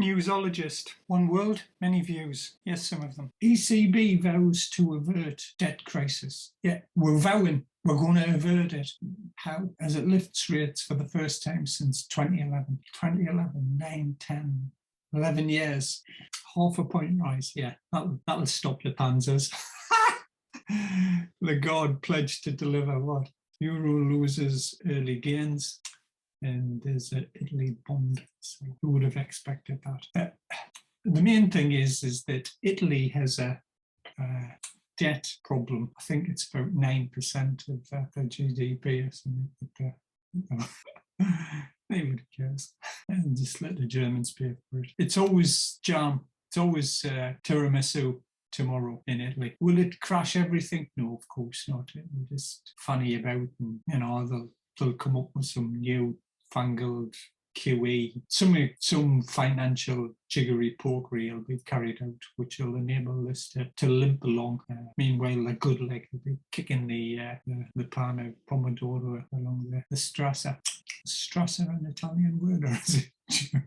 Newsologist. One world, many views. Yes, some of them. ECB vows to avert debt crisis. Yeah, we're vowing we're going to avert it. How? As it lifts rates for the first time since 2011. 2011, 9, 10, 11 years. Half a point rise. Yeah, that'll stop the panzers. Lagarde pledged to deliver what? Euro loses early gains. And there's an Italy bond, so who would have expected that? The main thing is that Italy has a debt problem. I think it's about 9% of their GDP or something. Nobody cares. And just let the Germans pay for it. It's always jam. It's always tiramisu tomorrow in Italy. Will it crash everything? No, of course not. It will just funny about, and they'll come up with some new fangled QE, some financial jiggery pokery will be carried out, which will enable this to limp along. Meanwhile, the good leg will be kicking the Parma Pomodoro along the Strasser. Strasser an Italian word, or is it?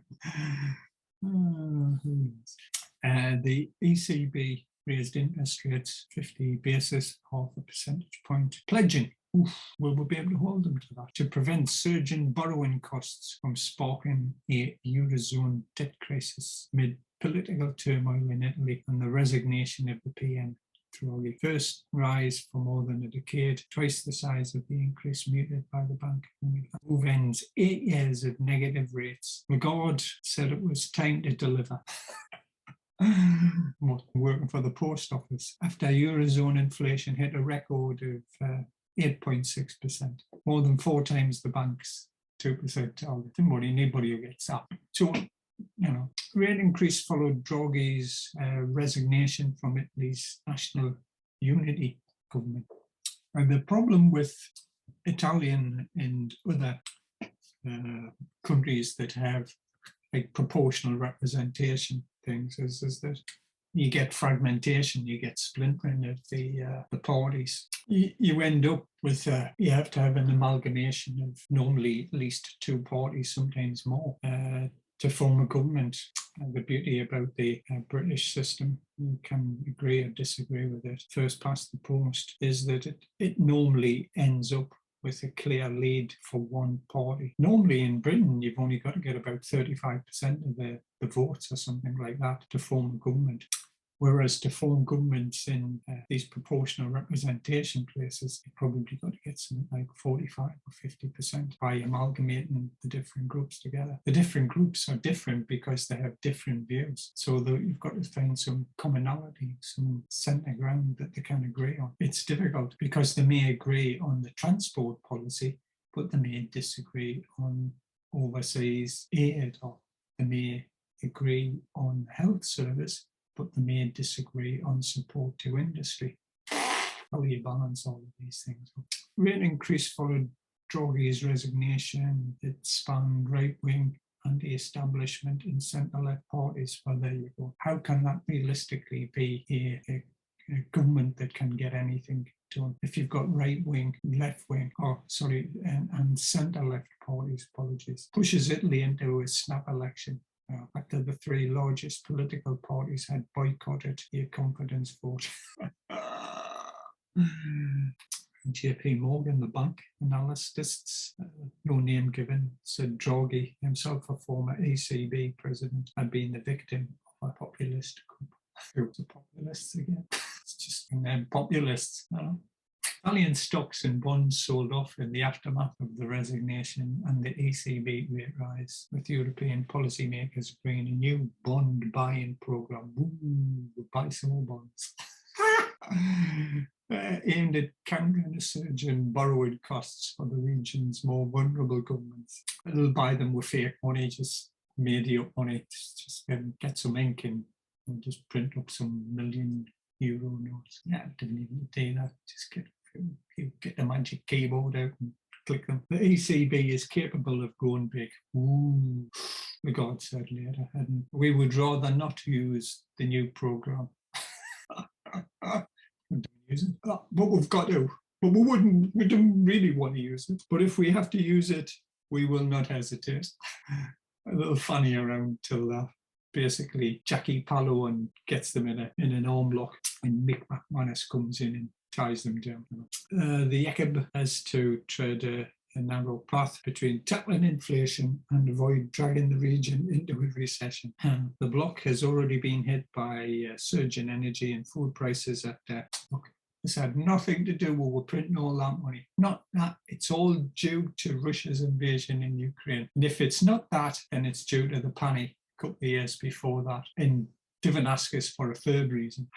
The ECB raised interest rates 50 basis, half a percentage point, pledging. Will we be able to hold them to that? To prevent surging borrowing costs from sparking a Eurozone debt crisis amid political turmoil in Italy and the resignation of the PM. Draghi. First rise for more than a decade, twice the size of the increase muted by the bank. Move ends 8 years of negative rates. Lagarde said it was time to deliver. Working for the post office after Eurozone inflation hit a record of 8.6%, more than 4 times the bank's 2% target. Nobody who gets up. So, rate increase followed Draghi's resignation from Italy's national unity government. And the problem with Italian and other countries that have like proportional representation things is that you get fragmentation, you get splintering of the parties. You end up with, you have to have an amalgamation of normally at least 2 parties, sometimes more, to form a government. The beauty about the British system, you can agree or disagree with it, first past the post, is that it normally ends up with a clear lead for one party. Normally in Britain, you've only got to get about 35% of the votes or something like that to form a government. Whereas to form governments in these proportional representation places, you've probably got to get something like 45 or 50% by amalgamating the different groups together. The different groups are different because they have different views. So you've got to find some commonality, some centre ground that they can agree on. It's difficult because they may agree on the transport policy, but they may disagree on overseas aid, or they may agree on health service, but they may disagree on support to industry. How do you balance all of these things? Rate increase followed Draghi's resignation. It spanned right-wing, anti-establishment and centre-left parties. Well, there you go. How can that realistically be a government that can get anything done? If you've got right-wing, left-wing, and centre-left parties, pushes Italy into a snap election. After the 3 largest political parties had boycotted a confidence vote. JP Morgan, the bank analysts, no name given, said Draghi, himself a former ECB president, had been the victim of a populist coup. Who's the populists again? It's just populists. Italian stocks and bonds sold off in the aftermath of the resignation and the ECB rate rise, with European policymakers bringing a new bond buying programme. We'll buy some more bonds. Aimed at countering a surge in borrowing costs for the region's more vulnerable governments. It'll buy them with fake money, just made up money, just get some ink and just print up some €1 million notes. Yeah, didn't even do that, just get the magic keyboard out and click them. The ECB is capable of going big. Lagarde said later, and we would rather not use the new programme. Don't use it. But we've got to. But we don't really want to use it. But if we have to use it, we will not hesitate. A little funny around till basically Jackie Pallo and gets them in an arm lock, and Mick McManus comes in and ties them down. The ECB has to tread a narrow path between tackling inflation and avoid dragging the region into a recession. The bloc has already been hit by surge in energy and food prices at this had nothing to do with printing all that money. Not that. It's all due to Russia's invasion in Ukraine. And if it's not that, then it's due to the panic a couple of years before that. And didn't ask us for a third reason.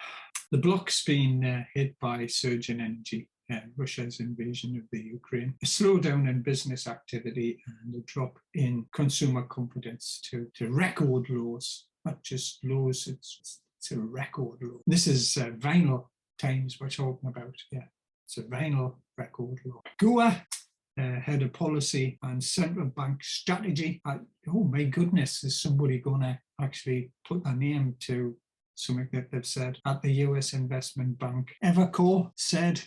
The bloc's been hit by surge in energy, Russia's invasion of the Ukraine, a slowdown in business activity, and a drop in consumer confidence to record lows. Not just lows, it's a record low. This is vinyl times we're talking about. Yeah, it's a vinyl record low. GUA head of policy and central bank strategy. Oh my goodness, is somebody going to actually put their name to something that they've said at the US investment bank? Evercore said,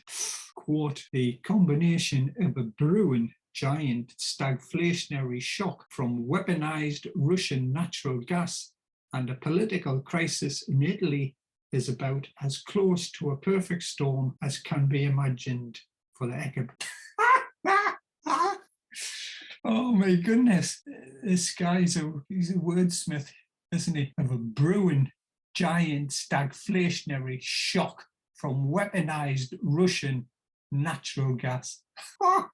quote, the combination of a brewing giant stagflationary shock from weaponized Russian natural gas and a political crisis in Italy is about as close to a perfect storm as can be imagined for the ECB. Oh my goodness, this guy's he's a wordsmith, isn't he? Of a brewing giant stagflationary shock from weaponized Russian natural gas. A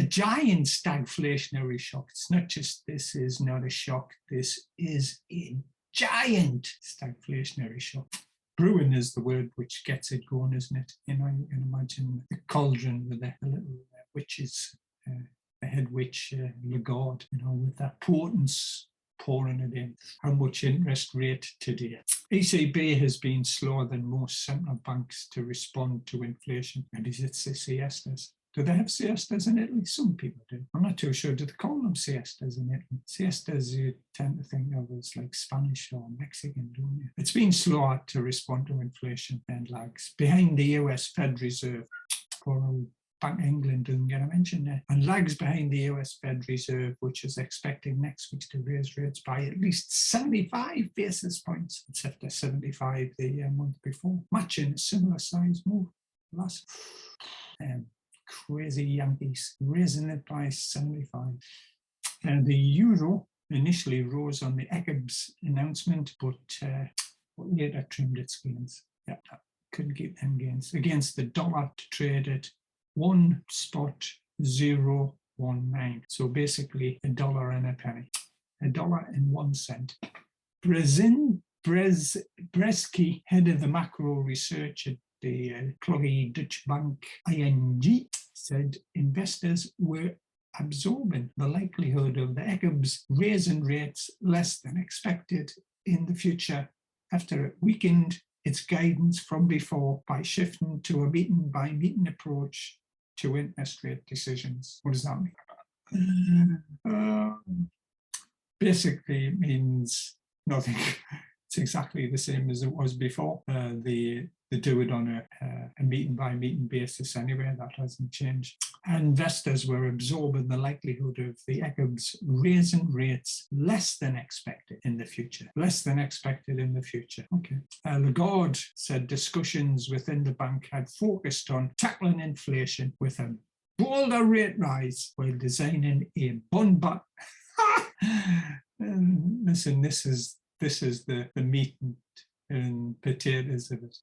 giant stagflationary shock. It's not just this is not a shock, this is a giant stagflationary shock. Brewing is the word which gets it going, isn't it? You know, you can imagine a cauldron with a little witches, the head witch Lagarde, you know, with that potence pouring it in. How much interest rate today? ECB has been slower than most central banks to respond to inflation. Maybe it's the siestas. Do they have siestas in Italy? Some people do. I'm not too sure. Do they call them siestas in Italy? Siestas you tend to think of as like Spanish or Mexican, don't you? It's been slower to respond to inflation and lags. Behind the US Fed Reserve, poor old Bank of England doesn't get a mention there, and lags behind the US Fed Reserve, which is expecting next week to raise rates by at least 75 basis points. It's after 75 the month before, matching a similar size move last. Crazy Yankees raising it by 75. The euro initially rose on the ECB's announcement, but later trimmed its gains. Yeah, couldn't keep them gains against the dollar to trade at 1.019. So basically $1 and a penny, $1.01. Bresky, head of the macro research at the cloggy Dutch bank ING, said investors were absorbing the likelihood of the ECB's raising rates less than expected in the future after it weakened its guidance from before by shifting to a meeting-by-meeting approach to interest rate decisions. What does that mean? Basically, it means nothing. It's exactly the same as it was before. They do it on a meeting-by-meeting basis anyway. That hasn't changed. Investors were absorbing the likelihood of the ECB's raising rates less than expected in the future. Less than expected in the future. Okay. Lagarde said discussions within the bank had focused on tackling inflation with a bolder rate rise while designing a bond back. Listen, this is the meat and potatoes of it.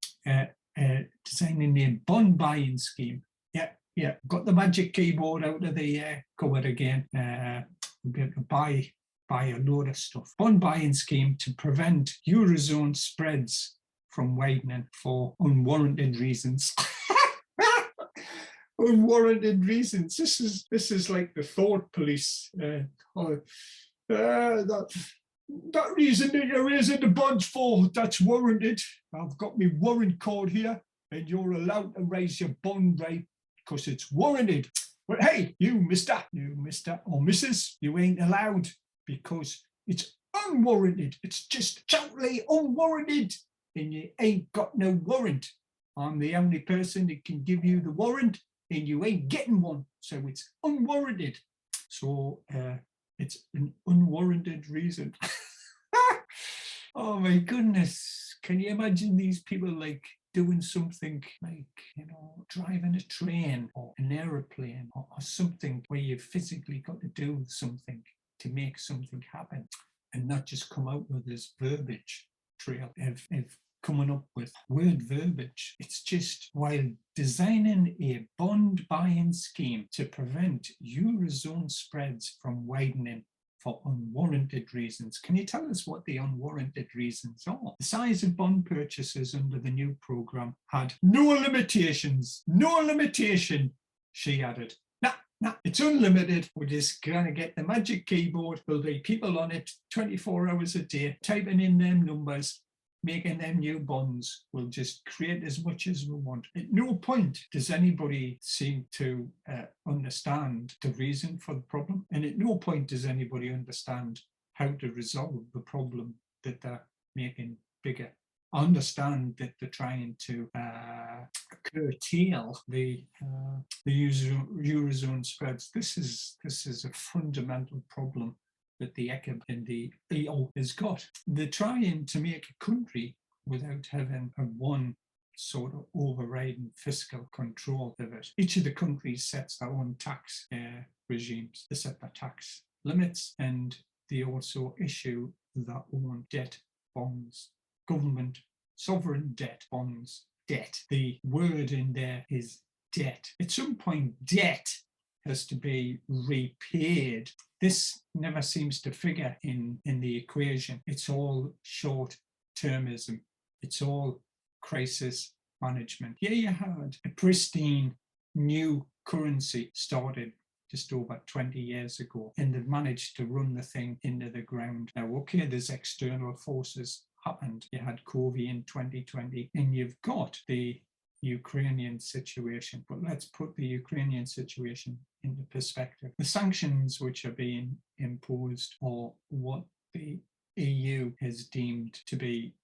Designing a bond buying scheme. Yeah, got the magic keyboard out of the cupboard again. We'll be able to buy a load of stuff. Bond buying scheme to prevent Eurozone spreads from widening for unwarranted reasons. Unwarranted reasons. This is like the thought police. That reason that you're raising the bonds for, that's warranted. I've got my warrant card here, and you're allowed to raise your bond rate because it's warranted. But hey, you Mr. or Mrs., you ain't allowed because it's unwarranted. It's just totally unwarranted, and you ain't got no warrant. I'm the only person that can give you the warrant, and you ain't getting one, so it's unwarranted. So It's an unwarranted reason. Oh my goodness. Can you imagine these people like doing something like, driving a train or an aeroplane or something where you've physically got to do something to make something happen and not just come out with this verbiage trail of coming up with word verbiage. It's just while designing a bond buying scheme to prevent Eurozone spreads from widening for unwarranted reasons. Can you tell us what the unwarranted reasons are? The size of bond purchases under the new programme had no limitations, no limitation, she added. Nah, it's unlimited. We're just going to get the magic keyboard. There'll be people on it 24 hours a day, typing in them numbers, making them new bonds. We'll just create as much as we want. At no point does anybody seem to understand the reason for the problem. And at no point does anybody understand how to resolve the problem that they're making bigger. I understand that they're trying to curtail the Eurozone spreads. This is a fundamental problem that the ECB and the EU has got. They're trying to make a country without having a one sort of overriding fiscal control of it. Each of the countries sets their own tax regimes. They set their tax limits, and they also issue their own debt bonds. Government sovereign debt bonds. Debt. The word in there is debt. At some point, debt has to be repaid. This never seems to figure in the equation. It's all short-termism. It's all crisis management. Here you had a pristine new currency started just over 20 years ago, and they've managed to run the thing into the ground. Now, okay, there's external forces happened. You had COVID in 2020, and you've got the Ukrainian situation. But let's put the Ukrainian situation into perspective. The sanctions which are being imposed are what the EU has deemed to be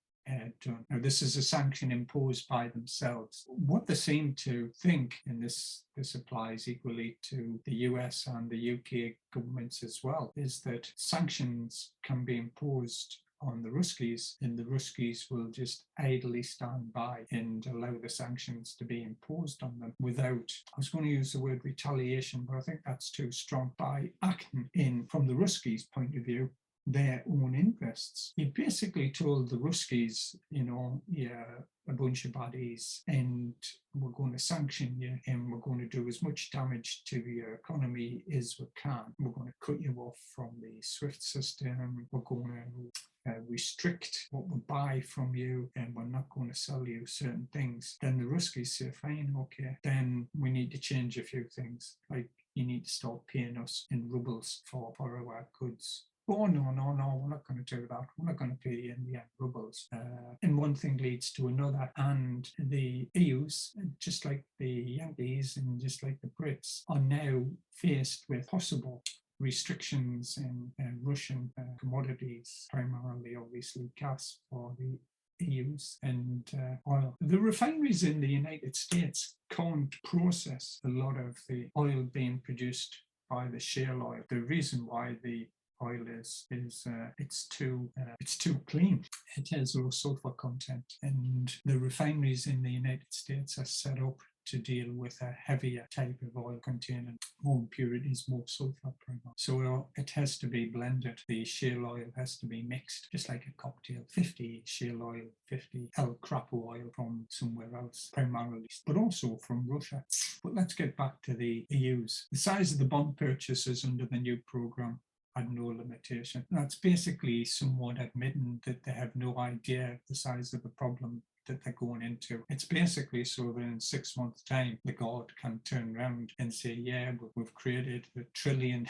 done. Now, this is a sanction imposed by themselves. What they seem to think, and this applies equally to the US and the UK governments as well, is that sanctions can be imposed on the Ruskies, and the Ruskies will just idly stand by and allow the sanctions to be imposed on them without, I was going to use the word retaliation, but I think that's too strong, by acting in, from the Ruskies' point of view, their own interests. You basically told the Ruskies, you're a bunch of baddies and we're going to sanction you and we're going to do as much damage to your economy as we can. We're going to cut you off from the SWIFT system. We're going to restrict what we buy from you, and we're not going to sell you certain things. Then the Ruskies say, fine, okay, then we need to change a few things. Like, you need to start paying us in rubles for our goods. Oh, no, we're not going to do that. We're not going to pay you in the rubles. And one thing leads to another. And the EUs, just like the Yankees and just like the Brits, are now faced with possible restrictions in Russian commodities, primarily, obviously, gas for the EUs and oil. The refineries in the United States can't process a lot of the oil being produced by the shale oil. The reason why the oil is it's too clean. It has low sulfur content, and the refineries in the United States are set up to deal with a heavier type of oil containing more impurities, more sulfur. So it has to be blended. The shale oil has to be mixed, just like a cocktail. 50 shale oil, 50 El Crapo oil from somewhere else, primarily, but also from Russia. But let's get back to the EUs. The size of the bond purchases under the new programme had no limitation. That's basically somewhat admitting that they have no idea of the size of the problem that they're going into. It's basically so that in 6 months' time, the God can turn around and say, yeah, we've created a trillion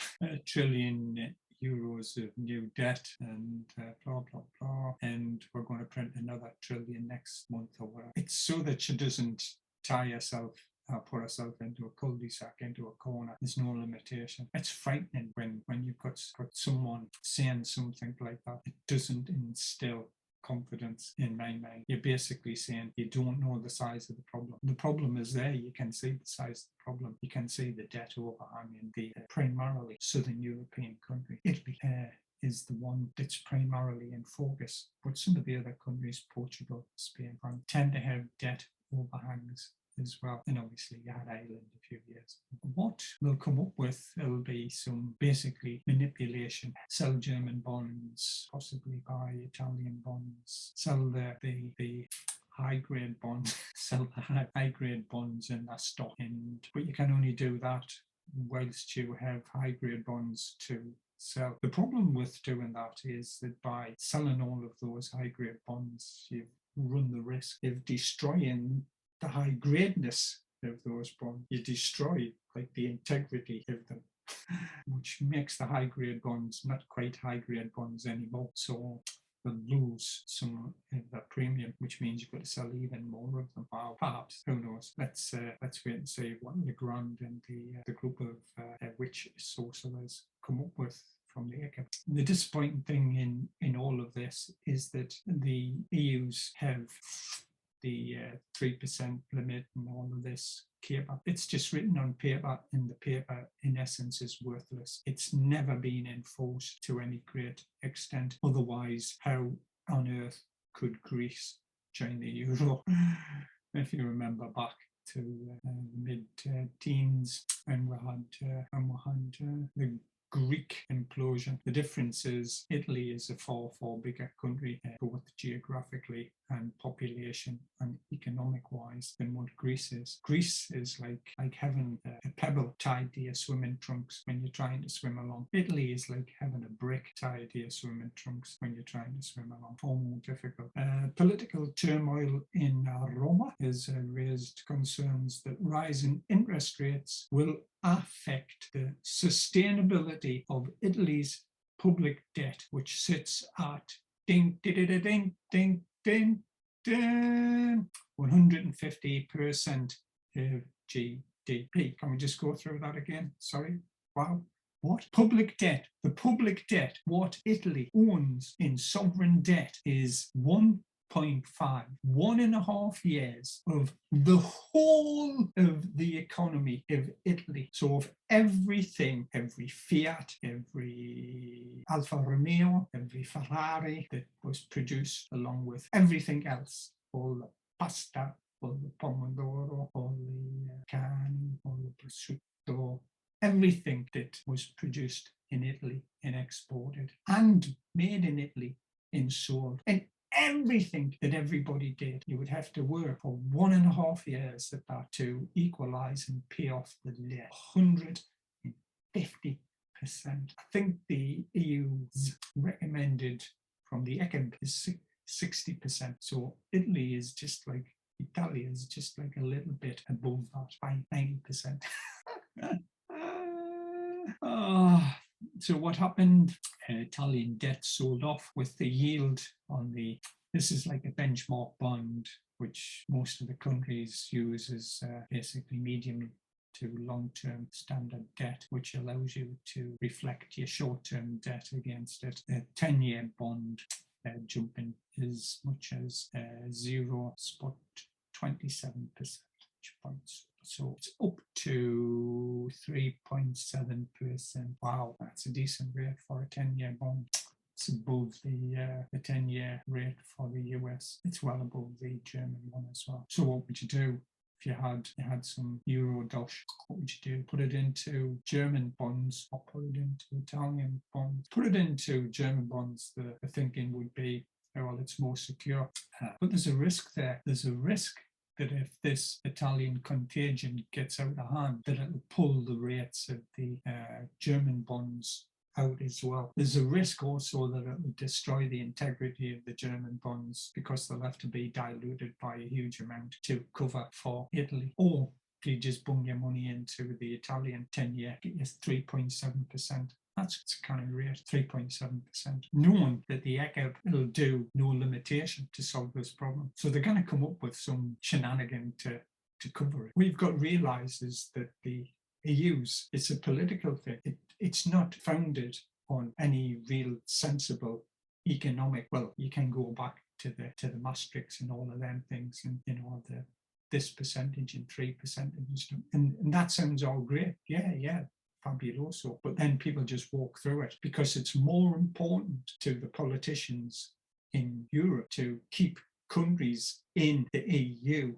euros of new debt and blah, blah, blah, and we're going to print another trillion next month or whatever. It's so that she doesn't tie herself put herself into a cul-de-sac, into a corner. There's no limitation. It's frightening when you've got someone saying something like that. It doesn't instill confidence in my mind. You're basically saying you don't know the size of the problem. The problem is there. You can see the size of the problem. You can see the debt overhang in the primarily Southern European country. Italy is the one that's primarily in focus, but some of the other countries, Portugal, Spain, tend to have debt overhangs as well. And obviously you had Ireland a few years. What we'll come up with will be some basically manipulation. Sell German bonds, possibly buy Italian bonds, sell the high-grade bonds, sell the high-grade bonds in that stock. But you can only do that whilst you have high-grade bonds to sell. The problem with doing that is that by selling all of those high-grade bonds, you run the risk of destroying the high gradeness of those bonds. You destroy like the integrity of them, which makes the high grade bonds not quite high grade bonds anymore. So they'll lose some of that premium, which means you've got to sell even more of them. Wow, perhaps, who knows? Let's wait and see what Legrand and the group of witch sorcerers come up with from the ECB. The disappointing thing in all of this is that the EUs have the 3% limit and all of this paper. It's just written on paper, and the paper in essence is worthless. It's never been enforced to any great extent. Otherwise, how on earth could Greece join the euro? If you remember back to the mid-teens, and we had the Greek implosion. The difference is Italy is a far bigger country, both geographically and population and economic wise, than what Greece is. Greece is like having a pebble tied to your swimming trunks when you're trying to swim along. Italy is like having a brick tied to your swimming trunks when you're trying to swim along. Far more difficult. Political turmoil in Roma has raised concerns that rising interest rates will affect the sustainability of Italy's public debt, which sits at ding, ding, ding, ding, ding, ding, 150% of GDP. Can we just go through that again? Sorry. Wow. What? Public debt. The public debt, what Italy owns in sovereign debt, is 1.5, 1.5 years of the whole of the economy of Italy. So of everything, every Fiat, every Alfa Romeo, every Ferrari that was produced, along with everything else, all the pasta, all the pomodoro, all the cani, all the prosciutto, everything that was produced in Italy and exported and made in Italy and sold, and everything that everybody did, you would have to work for 1.5 years at that to equalize and pay off the debt. 150%. I think the EU's recommended from the ECB is 60%. So Italy is just like, Italia is just like a little bit above that by 90%. So what happened? Italian debt sold off with the yield on this is like a benchmark bond, which most of the countries use as basically medium to long-term standard debt, which allows you to reflect your short-term debt against it. A 10-year bond jumping as much as 0.27% points. So it's up to 3.7%. Wow, that's a decent rate for a 10-year bond. It's above the 10-year rate for the US. It's well above the German one as well. So what would you do if you had some euro dosh? What would you do? Put it into German bonds or put it into Italian bonds? Put it into German bonds. The thinking would be, well, it's more secure. But there's a risk there. There's a risk that if this Italian contagion gets out of hand, that it'll pull the rates of the German bonds out as well. There's a risk also that it will destroy the integrity of the German bonds because they'll have to be diluted by a huge amount to cover for Italy. Or if you just bung your money into the Italian 10-year, get your 3.7%. That's kind of rate, 3.7%, knowing that the ECB will do no limitation to solve this problem. So they're going to come up with some shenanigan to cover it. We've got to realise is that the EU's, it's a political thing. It's not founded on any real sensible economic, well, you can go back to the Maastrichts and all of them things, and this percentage and 3% and stuff, and that sounds all great. Yeah, fabuloso. But then people just walk through it because it's more important to the politicians in Europe to keep countries in the EU,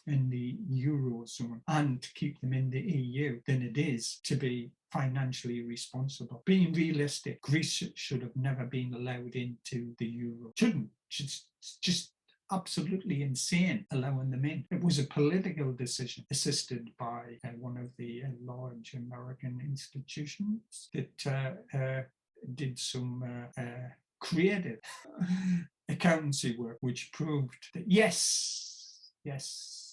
in the Eurozone, and to keep them in the EU than it is to be financially responsible. Being realistic, Greece should have never been allowed into the Euro. Shouldn't. It's just absolutely insane allowing them in. It was a political decision assisted by one of the large American institutions that did some creative accountancy work, which proved that yes,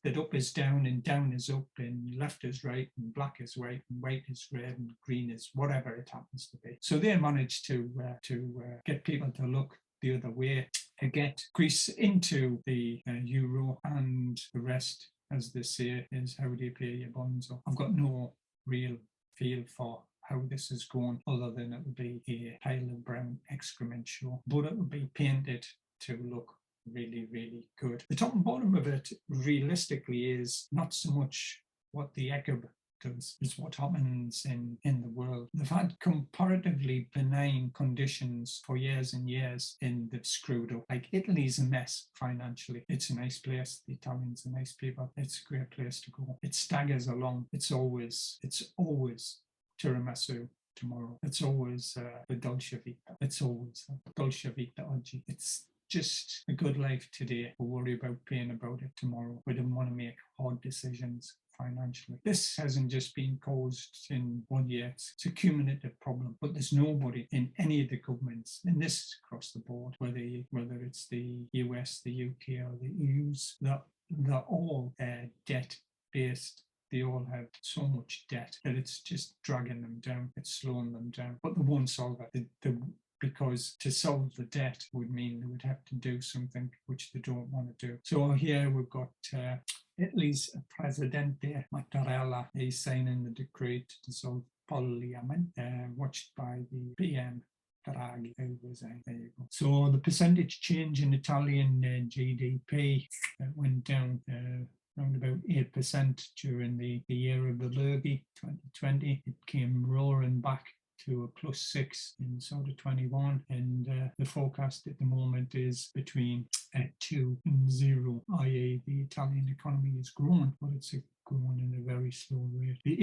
that up is down and down is up and left is right and black is white and white is red and green is whatever it happens to be. So they managed to get people to look the other way, to get Greece into the euro, and the rest, as they say, is how do you pay your bonds off. I've got no real feel for how this is going, other than it would be a pile of brown excrement show, but it would be painted to look really, really good. The top and bottom of it, realistically, is not so much what the ECB does, is what happens in the world. They've had comparatively benign conditions for years and years, and they've screwed up. Like, Italy's a mess financially. It's a nice place. The Italians are nice people. It's a great place to go. It staggers along. It's always tiramisu tomorrow. It's always the dolce vita. It's always dolce vita oggi. It's just a good life today. We'll worry about paying about it tomorrow. We don't want to make hard decisions financially. This hasn't just been caused in 1 year. It's a cumulative problem, but there's nobody in any of the governments, and this is across the board, whether it's the US, the UK, or the EU's, they're all debt-based. They all have so much debt that it's just dragging them down. It's slowing them down. But they won't solve it. Because to solve the debt would mean they would have to do something which they don't want to do. So here we've got Italy's Presidente Mattarella. He's signing the decree to dissolve Parliament, watched by the PM Draghi. There you go. So the percentage change in Italian GDP went down around about 8% during the year of the Lurgy, 2020. It came roaring back to a +6 in sort of 21, and the forecast at the moment is between 2 and 0, i.e. the Italian economy is growing, but it's growing in a very slow rate. The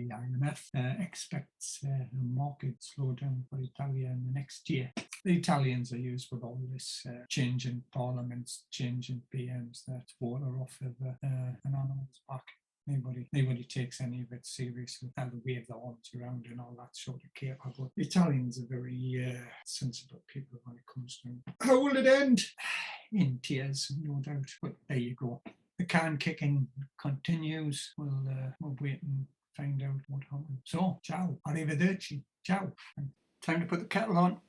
IMF expects a market slowdown for Italia in the next year. The Italians are used with all this change in parliaments, change in PMs, that's water off of an animal's back. Nobody takes any of it seriously. How they wave their arms around and all that sort of caper. But the Italians are very sensible people when it comes to them. How will it end? In tears, no doubt. But there you go. The can kicking continues. We'll wait and find out what happens. So, ciao. Arrivederci. Ciao. Time to put the kettle on.